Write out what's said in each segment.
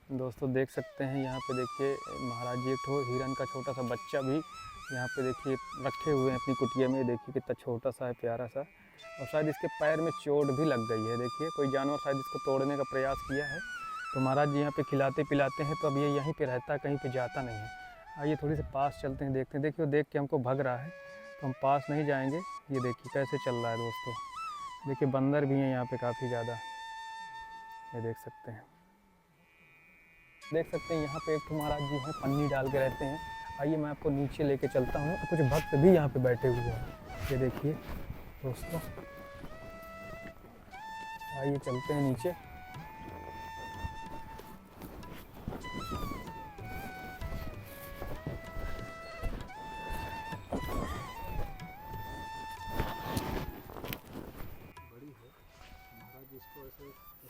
दोस्तों देख सकते हैं यहाँ पे देखिए महाराज जी एक ठो हिरन का छोटा सा बच्चा भी यहाँ पे देखिए रखे हुए हैं अपनी कुटिया में। देखिए कितना छोटा सा है, प्यारा सा, और शायद इसके पैर में चोट भी लग गई है। देखिए कोई जानवर शायद इसको तोड़ने का प्रयास किया है। तो महाराज जी यहाँ पे खिलाते पिलाते हैं, तो अब ये यहीं पे रहता है, कहीं पे जाता नहीं है। आइए थोड़ी सी पास चलते हैं, देखते हैं। देखिए वो देख के हमको भग रहा है, तो हम पास नहीं जाएंगे। ये देखिए कैसे चल रहा है दोस्तों। देखिए बंदर भी हैं यहाँ पे काफ़ी ज़्यादा, ये देख सकते हैं। देख सकते हैं यहाँ पे एक तो महाराज जी हैं, पन्नी डाल के रहते हैं। आइए मैं आपको नीचे लेके चलता हूँ। कुछ भक्त भी यहाँ पे बैठे हुए हैं, ये देखिए दोस्तों। आइए चलते हैं नीचे।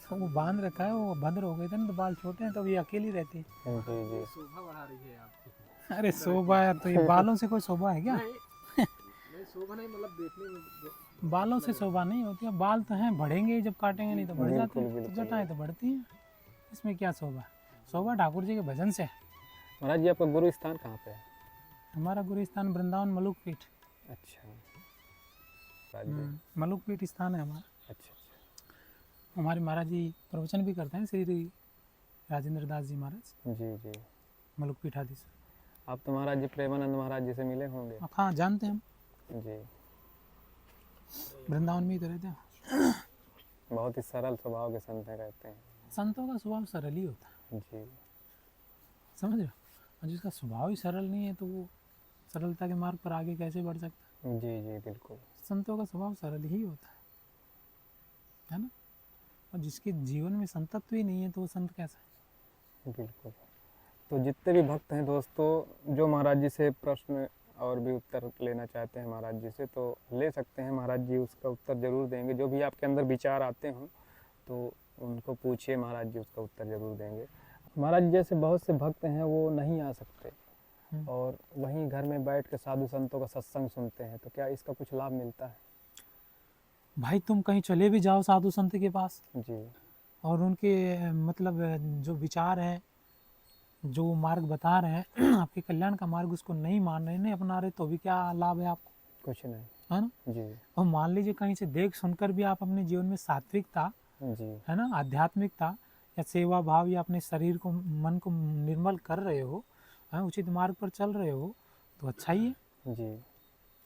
तो वो बांध रखा है, वो भद्र हो गए थे ना, तो बाल छोटे हैं तो ये अकेली रहती है। जी जी। शोभा बढ़ा रही है आपकी। अरे शोभा है तो ये बालों से कोई शोभा है क्या? नहीं शोभा नहीं, मतलब देखने में बालों से शोभा नहीं होती है। बाल तो हैं, बढ़ेंगे ही, जब काटेंगे नहीं तो बढ़ जाते हैं, बिल्कुल। तो जटाएं तो बढ़ती हैं। इसमें क्या शोभा? शोभा ठाकुर जी के भजन से है। महाराज जी आपका गुरु स्थान कहाँ पे है? हमारा गुरु स्थान वृंदावन मलुक पीठ। अच्छा महाराज जी। मलुक पीठ स्थान है हमारा। अच्छा। हमारे महाराज जी प्रवचन भी करते हैं, श्री राजेंद्र दास जी महाराज, जी जी। मलुक पीठाधीश। आप तो महाराज जी प्रेमानंद महाराज जी से मिले होंगे। हाँ जानते हैं हम, जी। वृंदावन में ही तो रहते हैं। बहुत ही सरल स्वभाव के संत हैं, कहते हैं। संतों का स्वभाव सरल ही होता है, जी। समझ रहे हो। और जिसका स्वभाव ही सरल नहीं है तो वो सरलता के मार्ग पर आगे कैसे बढ़ सकता है? जी जी बिल्कुल। संतों का स्वभाव सरल ही होता है ना। और जिसके जीवन में संतत्व ही नहीं है तो वो संत कैसा है? बिल्कुल। तो जितने भी भक्त हैं दोस्तों, जो महाराज जी से प्रश्न और भी उत्तर लेना चाहते हैं महाराज जी से, तो ले सकते हैं। महाराज जी उसका उत्तर ज़रूर देंगे। जो भी आपके अंदर विचार आते हों तो उनको पूछिए, महाराज जी उसका उत्तर ज़रूर देंगे। महाराज जी जैसे बहुत से भक्त हैं वो नहीं आ सकते और वहीं घर में बैठ के साधु संतों का सत्संग सुनते हैं, तो क्या इसका कुछ लाभ मिलता है? भाई तुम कहीं चले भी जाओ साधु संत के पास जी। और उनके मतलब जो विचार है, जो मार्ग बता रहे हैं आपके कल्याण का मार्ग, उसको नहीं मान रहे, नहीं अपना रहे, तो भी क्या लाभ है आपको? कुछ नहीं। है ना। जी और मान लीजिए कहीं से देख सुनकर भी आप अपने जीवन में सात्विकता, जी। है ना, आध्यात्मिकता या सेवा भाव या अपने शरीर को, मन को निर्मल कर रहे हो, है, उचित मार्ग पर चल रहे हो, तो अच्छा ही है। जी।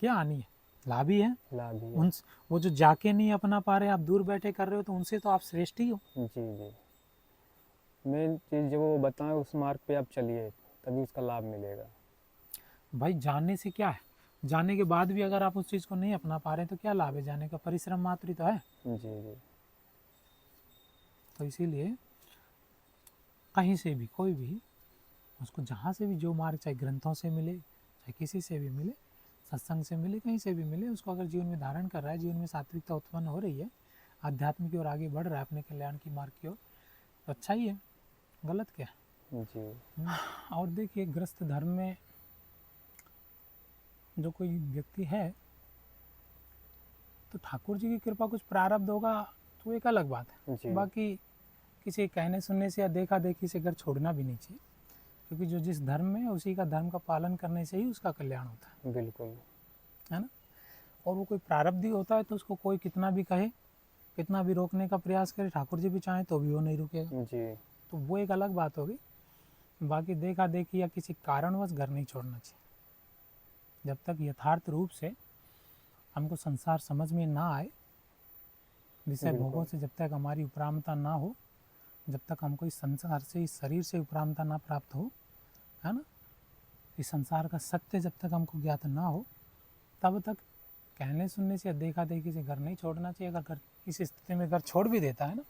क्या हानि है? लाभ ही है। लाभ ही है। उन वो जो जाके नहीं अपना पा रहे, आप दूर बैठे कर रहे हो, तो उनसे तो आप श्रेष्ठ ही हो। जी जी। मेन चीज़ जो वो बताएं उस मार्ग पे आप चलिए, तभी उसका लाभ मिलेगा। भाई जानने से क्या है? जानने के बाद भी अगर आप उस चीज़ को नहीं अपना पा रहे तो क्या लाभ है? जाने का परिश्रम मात्र ही तो है। जी जी। तो इसीलिए कहीं से भी कोई भी उसको जहाँ से भी जो मार्ग, चाहे ग्रंथों से मिले, चाहे किसी से भी मिले, सत्संग से मिले, कहीं से भी मिले, उसको अगर जीवन में धारण कर रहा है, जीवन में सात्विकता उत्पन्न हो रही है, आध्यात्म की ओर आगे बढ़ रहा है, अपने कल्याण की मार्ग की ओर, तो अच्छा ही है। गलत क्या है? जी। और देखिए ग्रस्त धर्म में जो कोई व्यक्ति है, तो ठाकुर जी की कृपा कुछ प्रारब्ध होगा तो एक अलग बात है। जी। बाकी किसी कहने सुनने से या देखा देखी से घर छोड़ना भी नहीं चाहिए, क्योंकि जो जिस धर्म में है उसी का धर्म का पालन करने से ही उसका कल्याण होता बिल्कुल। है ना। और वो कोई प्रारब्ध ही होता है तो उसको कोई कितना भी कहे, कितना भी रोकने का प्रयास करे, ठाकुर जी भी चाहें तो भी वो नहीं रुकेगा। जी। तो वो एक अलग बात होगी। बाकी देखा देखी या किसी कारणवश घर नहीं छोड़ना चाहिए। जब तक यथार्थ रूप से हमको संसार समझ में ना आए, विषय भोगों से जब तक हमारी उपरामता ना हो, जब तक हमको इस संसार से, इस शरीर से उपरामता ना प्राप्त हो, है ना, इस संसार का सत्य जब तक हमको ज्ञात ना हो, तब तक कहने सुनने से या देखा देखी से घर नहीं छोड़ना चाहिए। अगर घर इस स्थिति में घर छोड़ भी देता है ना,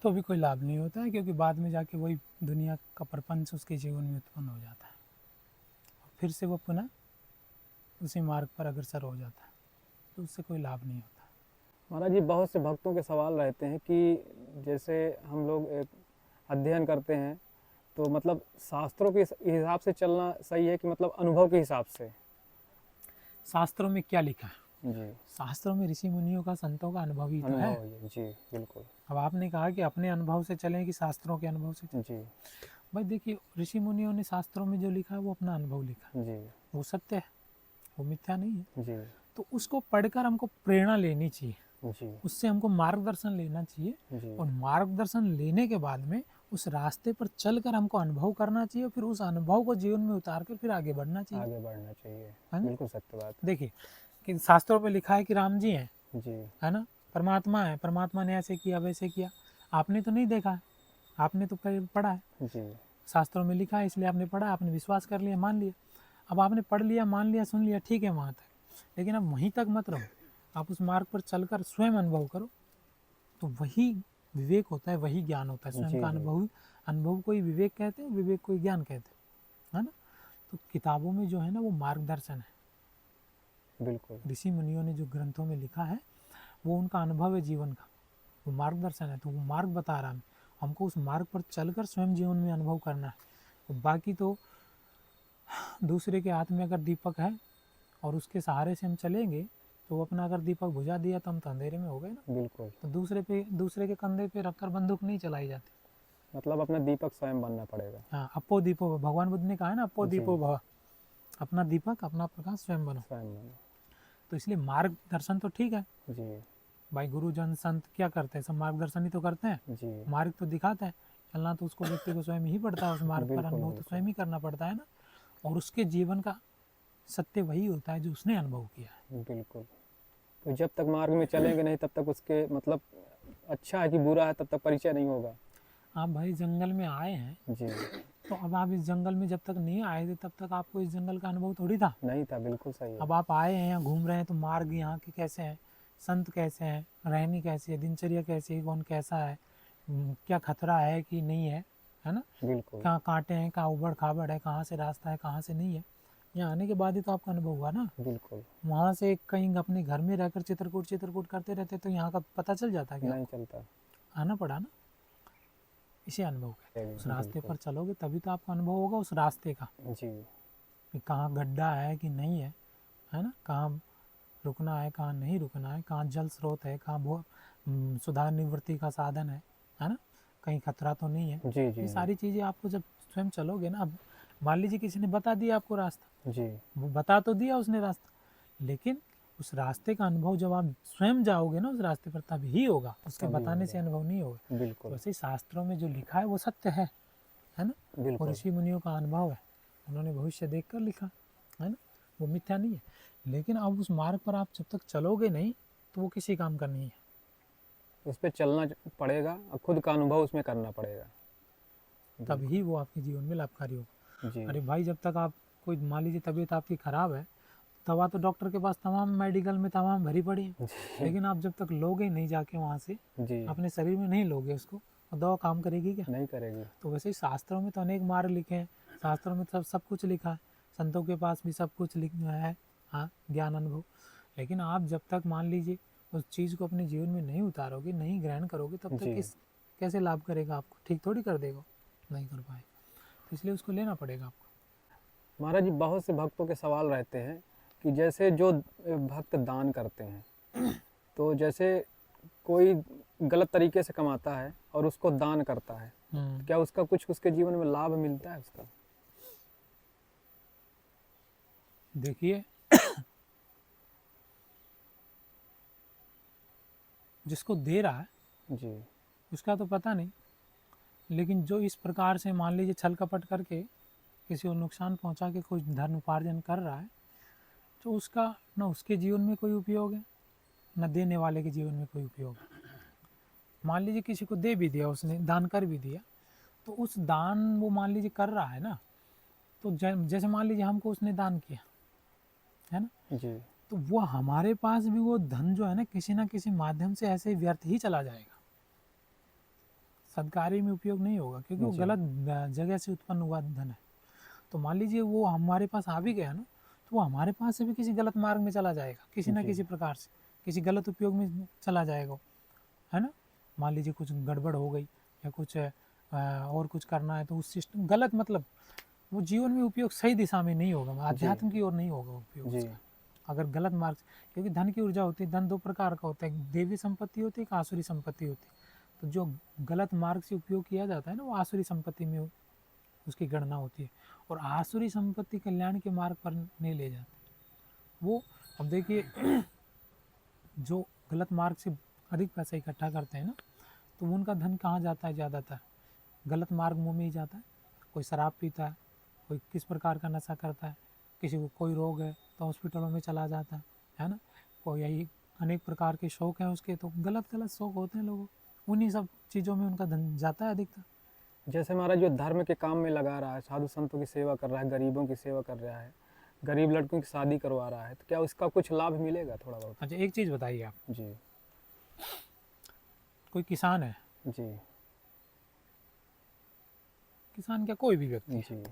तो भी कोई लाभ नहीं होता है, क्योंकि बाद में जाके वही दुनिया का प्रपंच उसके जीवन में उत्पन्न हो जाता है, फिर से वो पुनः उसी मार्ग पर अग्रसर हो जाता है, तो उससे कोई लाभ नहीं होता। महाराज जी बहुत से भक्तों के सवाल रहते हैं कि जैसे हम लोग एक अध्ययन करते हैं तो मतलब शास्त्रों के हिसाब से चलना सही है कि मतलब अनुभव के हिसाब से? शास्त्रों में क्या लिखा है? जी। शास्त्रों में ऋषि मुनियों का, संतों का अनुभव ही तो है। अनुभव। जी बिल्कुल। अब आपने कहा कि अपने अनुभव से चलें कि शास्त्रों के अनुभव से चलें। जी भाई देखिए, ऋषि मुनियों ने शास्त्रों में जो लिखा है वो अपना अनुभव लिखा है, जी वो सत्य है, वो मिथ्या नहीं है। जी तो उसको पढ़कर हमको प्रेरणा लेनी चाहिए, जी उससे हमको मार्गदर्शन लेना चाहिए, जी और मार्गदर्शन लेने के बाद में उस रास्ते पर चलकर हमको अनुभव करना चाहिए, और फिर उस अनुभव को जीवन में उतार कर फिर आगे बढ़ना चाहिए। आगे बढ़ना चाहिए। है ना? बिल्कुल सत्य बात। देखिए कि शास्त्रों पे लिखा है कि राम जी हैं, जी है ना, परमात्मा है, परमात्मा ने ऐसे किया वैसे किया। आपने तो नहीं देखा है, आपने तो पढ़ा है, जी शास्त्रों में लिखा है इसलिए आपने पढ़ा, आपने विश्वास कर लिया, मान लिया। अब आपने पढ़ लिया, मान लिया, सुन लिया, ठीक है वहाँ तक, लेकिन अब वहीं तक मत रहो, आप उस मार्ग पर चलकर स्वयं अनुभव करो। तो वही विवेक होता है, वही ज्ञान होता है। स्वयं जी का जी अनुभव, अनुभव को ही विवेक कहते हैं, विवेक को ही ज्ञान कहते हैं, है ना। तो किताबों में जो है ना वो मार्गदर्शन है, बिल्कुल ऋषि मुनियों ने जो ग्रंथों में लिखा है वो उनका अनुभव है जीवन का, वो मार्गदर्शन है। तो वो मार्ग बता रहा है हमको उस मार्ग पर चलकर स्वयं जीवन में अनुभव करना है। तो बाकी तो दूसरे के हाथ में अगर दीपक है और उसके सहारे से हम चलेंगे, तो वो अपना अगर दीपक बुझा दिया तो हम तो अंधेरे में हो गए ना। बिल्कुल। तो दूसरे के कंधे पे रखकर बंदूक नहीं चलाई जाती। मतलब अपना दीपक स्वयं बनना पड़ेगा। हाँ, अप्पो दीपो भव, भगवान बुद्ध ने कहा है ना, अप्पो जी दीपो भव, अपना दीपक अपना प्रकाश स्वयं बनो। स्वयं बनो। तो इसलिए मार्गदर्शन तो ठीक है जी भाई, गुरुजन संत क्या करते हैं, सब मार्गदर्शन ही तो करते हैं, जी मार्ग तो दिखाते हैं, चलना तो उसको व्यक्ति को स्वयं ही पड़ता है, उस मार्ग पर बिल्कुल अनुभव तो बिल्कुल स्वयं ही करना पड़ता है ना। और उसके जीवन का सत्य वही होता है जो उसने अनुभव किया है। बिल्कुल। तो जब तक मार्ग में चलेंगे नहीं तब तक उसके मतलब अच्छा है कि बुरा है तब तक परिचय नहीं होगा। आप भाई जंगल में आए हैं, जी तो अब आप इस जंगल में जब तक नहीं आए थे तब तक आपको इस जंगल का अनुभव थोड़ी था। नहीं था। बिल्कुल सही है। अब आप आए हैं, यहाँ घूम रहे हैं, तो मार्ग यहाँ के कैसे हैं, संत कैसे हैं, रहनी कैसी है, दिनचर्या कैसी है, कौन कैसा है, क्या खतरा है कि नहीं है ना, बिल्कुल कहाँ कांटे हैं, कहाँ उबड़ खाबड़ है, कहाँ से रास्ता है, कहाँ से नहीं है। यहाँ आने के बाद ही तो आपका अनुभव हुआ ना। बिल्कुल वहाँ से कहीं अपने घर में रहकर चित्रकूट करते रहते तो यहाँ का पता चल जाता क्या, नहीं चलता। आना पड़ा ना। इसे अनुभव कहते हैं। उस रास्ते बिल्कुल पर चलोगे तभी तो आपका अनुभव होगा उस रास्ते का, जी कि कहाँ गड्ढा है कि नहीं है ना, कहाँ रुकना है, कहाँ नहीं रुकना है, कहाँ जल स्रोत है, कहाँ सुधार निवृत्ति का साधन है ना, कहीं खतरा तो नहीं है। जी जी ये जी सारी चीज़ें आपको जब स्वयं चलोगे ना, अब मान लीजिए किसी ने बता दिया आपको रास्ता, जी वो बता तो दिया उसने रास्ता, लेकिन उस रास्ते का अनुभव जब आप स्वयं जाओगे ना उस रास्ते पर तब ही होगा, उसके तभी बताने से होगा। अनुभव नहीं होगा। तो बिल्कुल वैसे ही शास्त्रों में जो लिखा है वो सत्य है ना, वो बिल्कुल ऋषि मुनियों का अनुभव है, उन्होंने भविष्य देख कर लिखा है ना, वो मिथ्या नहीं है। लेकिन अब उस मार्ग पर आप जब तक चलोगे नहीं तो वो किसी काम का नहीं है। उस पर चलना पड़ेगा और खुद का अनुभव उसमें करना पड़ेगा। तभी वो आपके जीवन में लाभकारी होगा। जी अरे भाई, जब तक आप कोई मान लीजिए तबीयत आपकी ख़राब है, दवा तो डॉक्टर के पास तमाम मेडिकल में तमाम भरी पड़ी है, जी लेकिन आप जब तक लोगे नहीं जाके वहाँ से, जी अपने शरीर में नहीं लोगे उसको, और दवा काम करेगी क्या। नहीं करेगी। तो वैसे ही शास्त्रों में तो अनेक मार्ग लिखे हैं, शास्त्रों में सब कुछ लिखा है, संतों के पास भी सब कुछ लिखा है, हाँ, ज्ञान अनुभव। लेकिन आप जब तक मान लीजिए उस चीज़ को अपने जीवन में नहीं उतारोगे, नहीं ग्रहण करोगे, तब तक जी कैसे लाभ करेगा आपको, ठीक थोड़ी कर देगा, नहीं कर पाए। तो इसलिए उसको लेना पड़ेगा आपको। महाराज जी, बहुत से भक्तों के सवाल रहते हैं कि जैसे जो भक्त दान करते हैं, तो जैसे कोई गलत तरीके से कमाता है और उसको दान करता है, क्या उसका कुछ उसके जीवन में लाभ मिलता है उसका? देखिए, जिसको दे रहा है जी उसका तो पता नहीं, लेकिन जो इस प्रकार से मान लीजिए छल कपट करके किसी को नुकसान पहुंचा के कुछ धन उपार्जन कर रहा है, तो उसका न उसके जीवन में कोई उपयोग है, न देने वाले के जीवन में कोई उपयोग है। मान लीजिए किसी को दे भी दिया, उसने दान कर भी दिया, तो उस दान वो मान लीजिए कर रहा है ना, तो जैसे मान लीजिए हमको उसने दान किया है ना, जी तो वो हमारे पास भी वो धन जो है ना किसी ना किसी माध्यम से ऐसे व्यर्थ ही चला जाएगा, सदकार्य में उपयोग नहीं होगा, क्योंकि वो जी। गलत जगह से उत्पन्न हुआ धन है। तो मान लीजिए वो हमारे पास आ भी गया ना, तो वो हमारे पास से भी किसी गलत मार्ग में चला जाएगा, किसी ना जी। किसी प्रकार से किसी गलत उपयोग में चला जाएगा, है ना। मान लीजिए कुछ गड़बड़ हो गई या कुछ और कुछ करना है, तो उस सिस्टम गलत, मतलब वो जीवन में उपयोग सही दिशा में नहीं होगा, आध्यात्म की ओर नहीं होगा उपयोग जी उसका, अगर गलत मार्ग। क्योंकि धन की ऊर्जा होती है, धन दो प्रकार का होता है, एक देवी संपत्ति होती है, एक आसुरी संपत्ति होती है। तो जो गलत मार्ग से उपयोग किया जाता है ना, वो आसुरी संपत्ति में उसकी गणना होती है। और आसुरी संपत्ति कल्याण के मार्ग पर नहीं ले जाती वो। अब देखिए जो गलत मार्ग से अधिक पैसा इकट्ठा करते हैं ना, तो उनका धन कहाँ जाता है ज़्यादातर? गलत मार्ग मुँह में ही जाता है। कोई शराब पीता है, कोई किस प्रकार का नशा करता है, किसी को कोई रोग है तो हॉस्पिटलों में चला जाता है ना, कोई यही अनेक प्रकार के शौक हैं उसके, तो गलत गलत शौक होते हैं लोगों, उन्हीं सब चीज़ों में उनका धन जाता है अधिकतर। जैसे हमारा जो धर्म के काम में लगा रहा है, साधु संतों की सेवा कर रहा है, गरीबों की सेवा कर रहा है, गरीब लड़कों की शादी करवा रहा है, तो क्या उसका कुछ लाभ मिलेगा थोड़ा बहुत? अच्छा एक चीज़ बताइए आप, जी कोई किसान है, जी किसान क्या कोई भी व्यक्ति, जी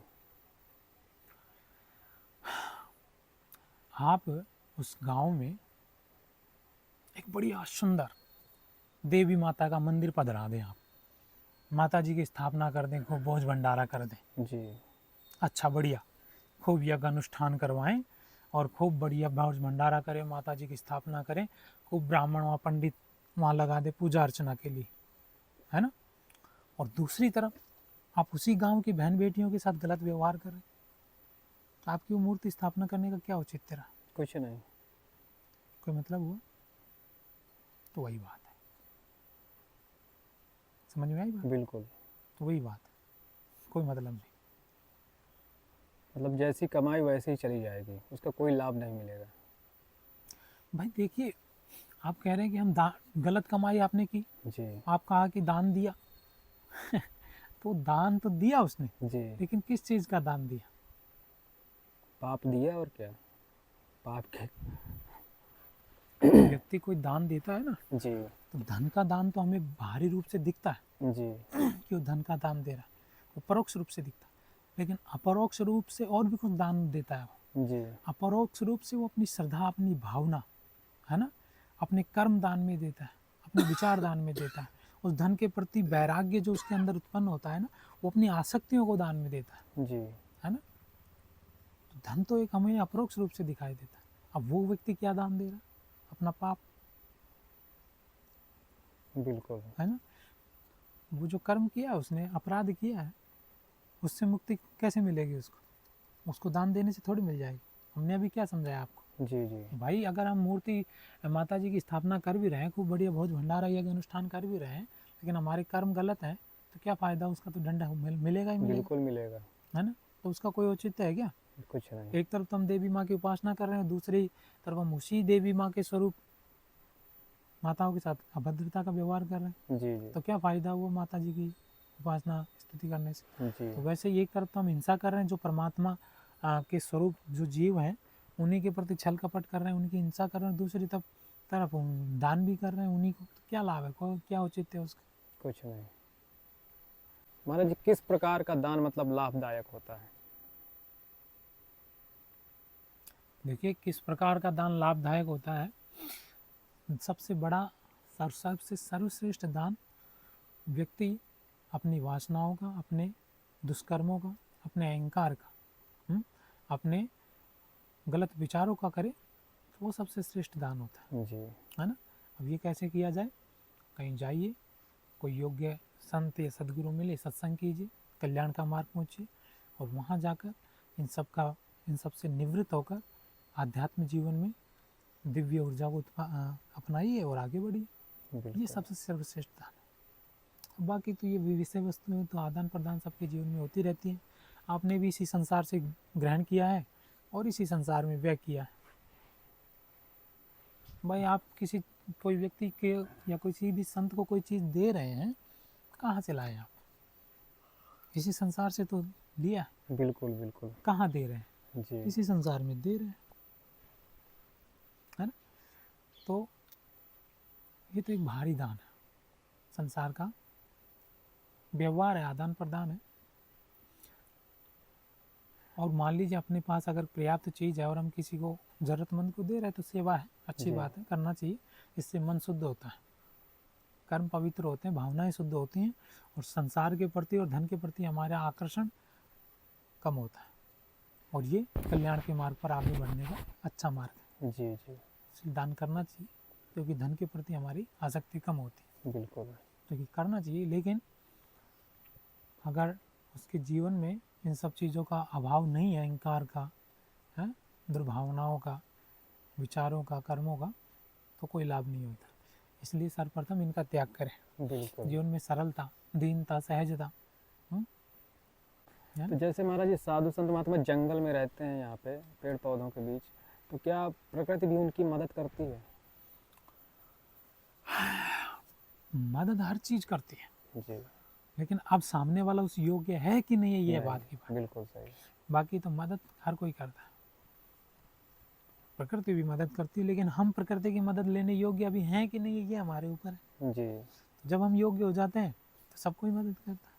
आप उस गांव में एक बढ़िया सुंदर देवी माता का मंदिर पधरा दें, आप माता जी की स्थापना कर दें, खूब भोज भंडारा कर दें, जी अच्छा बढ़िया खूब यज्ञ अनुष्ठान करवाएं और खूब बढ़िया भोज भंडारा करें, माता जी की स्थापना करें, खूब ब्राह्मण वहाँ पंडित वहाँ लगा दे पूजा अर्चना के लिए, है ना। और दूसरी तरफ आप उसी गांव की बहन बेटियों के साथ गलत व्यवहार कर रहे हैं, तो आपकी वो मूर्ति स्थापना करने का क्या औचित्य रहा? कुछ नहीं। कोई मतलब हुआ? तो वही बात है, समझ में आई बात? बिल्कुल। तो वही बात है, कोई मतलब नहीं। मतलब जैसी कमाई वैसे ही चली जाएगी, उसका कोई लाभ नहीं मिलेगा। भाई देखिए, आप कह रहे हैं कि हम गलत कमाई आपने की, जी आप कहा कि दान दिया तो दान तो दिया उसने, जी। लेकिन किस चीज़ का दान दिया? पाप दिया और क्या, पाप के। व्यक्ति कोई दान देता है ना, जी तो धन का दान तो हमें बाहरी रूप से दिखता है जी कि वो धन का दान दे रहा है, वो परोक्ष रूप से दिखता है, लेकिन अपरोक्ष रूप से और भी कुछ दान देता है वो। जी अपरोक्ष रूप से वो अपनी श्रद्धा, अपनी भावना, है ना, अपने कर्म दान में देता है, अपने विचार दान में देता है, उस धन के प्रति वैराग्य जो उसके अंदर उत्पन्न होता है ना, वो अपनी आसक्तियों को दान में देता जी। है ना। तो धन तो एक हमें अपरोक्ष रूप से दिखाई देता है। अब वो व्यक्ति क्या दान दे रहा है? अपना पाप, बिल्कुल। है ना। वो जो कर्म किया उसने, अपराध किया है, उससे मुक्ति कैसे मिलेगी उसको? उसको दान देने से थोड़ी मिल जाएगी। हमने अभी क्या समझाया आपको? जी जी भाई अगर हम मूर्ति माता जी की स्थापना कर भी रहे हैं, खूब बढ़िया भोज भंडारा यज्ञ अनुष्ठान कर भी रहे हैं, लेकिन हमारे कर्म गलत हैं, तो क्या फ़ायदा? उसका तो दंड मिलेगा ही मिलेगा, बिल्कुल मिलेगा। है ना। तो उसका कोई औचित्य है क्या? कुछ नहीं। एक तरफ तो हम देवी माँ की उपासना कर रहे हैं, दूसरी तरफ हम उसी देवी माँ के स्वरूप माताओं के साथ अभद्रता का व्यवहार कर रहे हैं, जी जी तो क्या फ़ायदा हुआ माता जी की उपासना स्तुति करने से? जी तो वैसे ही एक तरफ तो हम हिंसा कर रहे हैं, जो परमात्मा के स्वरूप जो जीव हैं उन्हीं के प्रति छल कपट कर रहे हैं, उनकी हिंसा कर रहे हैं, दूसरी तरफ हम दान भी कर रहे हैं उन्हीं को, तो क्या लाभ है? क्या औचित्य है उसका? कुछ नहीं। महाराज जी, किस प्रकार का दान मतलब लाभदायक होता है? देखिए किस प्रकार का दान लाभदायक होता है। सबसे बड़ा सबसे सर्वश्रेष्ठ दान व्यक्ति अपनी वासनाओं का, अपने दुष्कर्मों का, अपने अहंकार का, अपने गलत विचारों का करे, तो वो सबसे श्रेष्ठ दान होता जी है ना। अब ये कैसे किया जाए? कहीं जाइए, कोई योग्य संत या सदगुरु मिले, सत्संग कीजिए, कल्याण का मार्ग पहुँचिए, और वहाँ जाकर इन सब से निवृत्त होकर आध्यात्म जीवन में दिव्य ऊर्जा को अपनाइए और आगे बढ़िए। ये बिल्कुल। सबसे सर्वश्रेष्ठ दान है। बाकी तो ये विषय वस्तुएं तो आदान प्रदान सबके जीवन में होती रहती हैं। आपने भी इसी संसार से ग्रहण किया है और इसी संसार में व्यय किया है। भाई आप कोई व्यक्ति के या किसी भी संत को कोई चीज़ दे रहे हैं, कहाँ से लाए आप? इसी संसार से तो लिया है। बिल्कुल बिल्कुल। कहाँ दे रहे हैं? जी इसी संसार में दे रहे हैं, है ना। तो ये तो एक भारी दान है, संसार का व्यवहार है, आदान प्रदान है। और मान लीजिए अपने पास अगर पर्याप्त चीज़ है और हम किसी को ज़रूरतमंद को दे रहे हैं, तो सेवा है, अच्छी बात है, करना चाहिए। इससे मन शुद्ध होता है, कर्म पवित्र होते हैं, भावनाएं शुद्ध होती हैं, और संसार के प्रति और धन के प्रति हमारा आकर्षण कम होता है, और ये कल्याण के मार्ग पर आगे बढ़ने का अच्छा मार्ग है। जी जी इसलिए दान करना चाहिए, क्योंकि धन के प्रति हमारी आसक्ति कम होती है। बिल्कुल। तो ये करना चाहिए, लेकिन अगर उसके जीवन में इन सब चीज़ों का अभाव नहीं है, अहंकार का, है, दुर्भावनाओं का, विचारों का, कर्मों का, तो कोई लाभ नहीं होता। इसलिए सर्वप्रथम इनका त्याग करें। बिल्कुल। जीवन में सरलता, दीनता, सहजता। है तो ना? जैसे महाराज ये साधु संत महात्मा जंगल में रहते हैं यहाँ पे पेड़ पौधों के बीच, तो क्या प्रकृति भी उनकी मदद करती है? मदद हर चीज़ करती है, जी। लेकिन अब सामने वाला उस योग्य है कि नहीं है, ये नहीं, बात की बात। बिल्कुल सही। बाकी तो मदद हर कोई करता है, प्रकृति भी मदद करती है, लेकिन हम प्रकृति की मदद लेने योग्य अभी हैं कि नहीं है, ये हमारे ऊपर है। जी। तो जब हम योग्य हो जाते हैं तो सब कोई मदद करता है।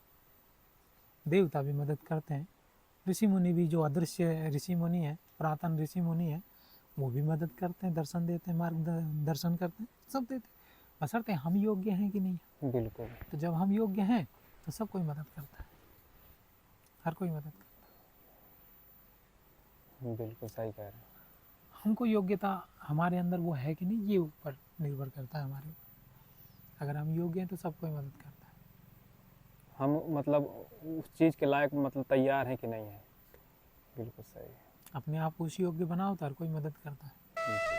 देवता भी मदद करते हैं, ऋषि मुनि भी, जो अदृश्य ऋषि मुनि है, पुरातन ऋषि मुनि है, वो भी मदद करते हैं, दर्शन देते हैं, दर्शन करते हैं, सब देते हैं, बशर्ते हम योग्य हैं कि नहीं है। बिल्कुल। तो जब हम योग्य हैं तो सब कोई मदद करता है, हर कोई मदद करता बिल्कुल सही कह रहे हैं। है। हमको योग्यता हमारे अंदर वो है कि नहीं, ये ऊपर निर्भर करता है हमारे ऊपर। अगर हम योग्य हैं तो सब कोई मदद करता है। हम मतलब उस चीज़ के लायक मतलब तैयार हैं कि नहीं है। बिल्कुल सही है। अपने आप को उस योग्य बनाओ तो हर कोई मदद करता है। जी।